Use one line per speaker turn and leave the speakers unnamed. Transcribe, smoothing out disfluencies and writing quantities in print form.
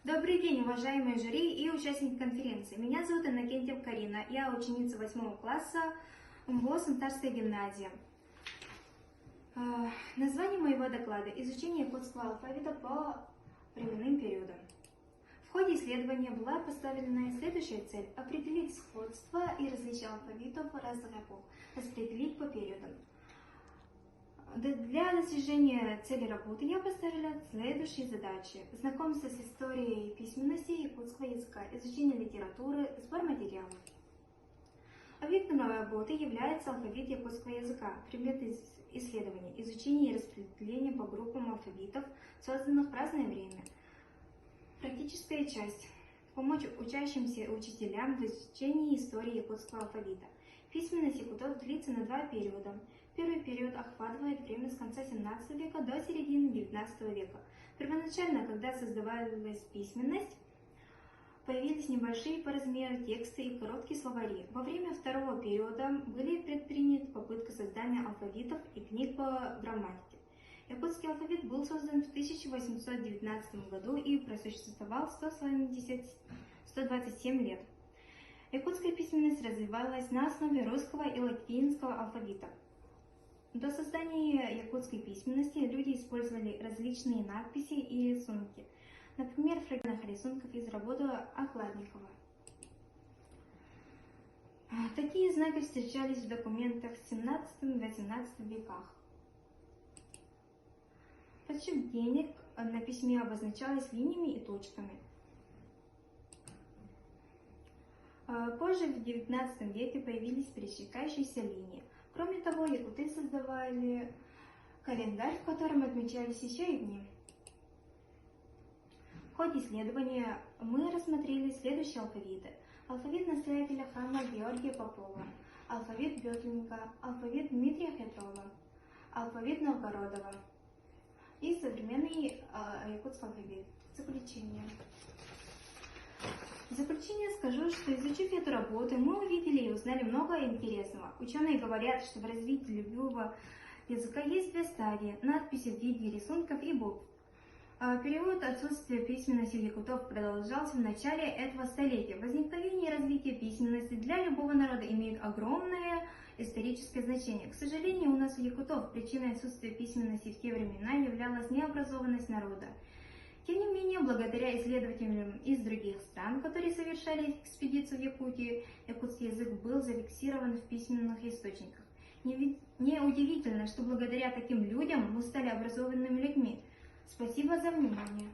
Добрый день, уважаемые жюри и участники конференции. Меня зовут Иннокентьева Карина. Я ученица 8 класса МВО Сантарская гимназия. Название моего доклада – изучение якутского алфавита по временным периодам. В ходе исследования была поставлена следующая цель – определить сходство и различия алфавитов разных эпох, распределить по периодам. Для достижения цели работы я поставила следующие задачи: знакомство с историей письменности якутского языка, изучение литературы, сбор материалов. Объектом работы является алфавит якутского языка, предмет исследования, изучение и распределение по группам алфавитов, созданных в разное время. Практическая часть. Помочь учащимся учителям в изучении истории якутского алфавита. Письменность якутов длится на 2 периода. Первый период охватывает время с конца 17 века до середины 19 века. Первоначально, когда создавалась письменность, появились небольшие по размеру тексты и короткие словари. Во время второго периода были предприняты попытка создания алфавитов и книг по грамматике. Якутский алфавит был создан в 1819 году и просуществовал 127 лет. Якутская письменность развивалась на основе русского и латинского алфавита. До создания якутской письменности люди использовали различные надписи и рисунки, например, фрагментных рисунков из работы Окладникова. Такие знаки встречались в документах в 17-18 веках. Подсчет денег на письме обозначалось линиями и точками. Позже, в XIX веке, появились пересекающиеся линии. Кроме того, якуты создавали календарь, в котором отмечались еще и дни. В ходе исследования мы рассмотрели следующие алфавиты: алфавит настоятеля храма Георгия Попова, алфавит Бетлинга, алфавит Дмитрия Хитрова, алфавит Новгородова и современный якутский алфавит. В заключение скажу, что, изучив эту работу, мы увидели и узнали много интересного. Ученые говорят, что в развитии любого языка есть 2 стадии – надписи в виде рисунков и букв. Период отсутствия письменности якутов продолжался в начале этого столетия. Возникновение и развитие письменности для любого народа имеет огромное историческое значение. К сожалению, у нас у якутов причиной отсутствия письменности в те времена являлась необразованность народа. Тем не менее, благодаря исследователям из других стран, которые совершали экспедицию в Якутию, якутский язык был зафиксирован в письменных источниках. Неудивительно, что благодаря таким людям мы стали образованными людьми. Спасибо за внимание.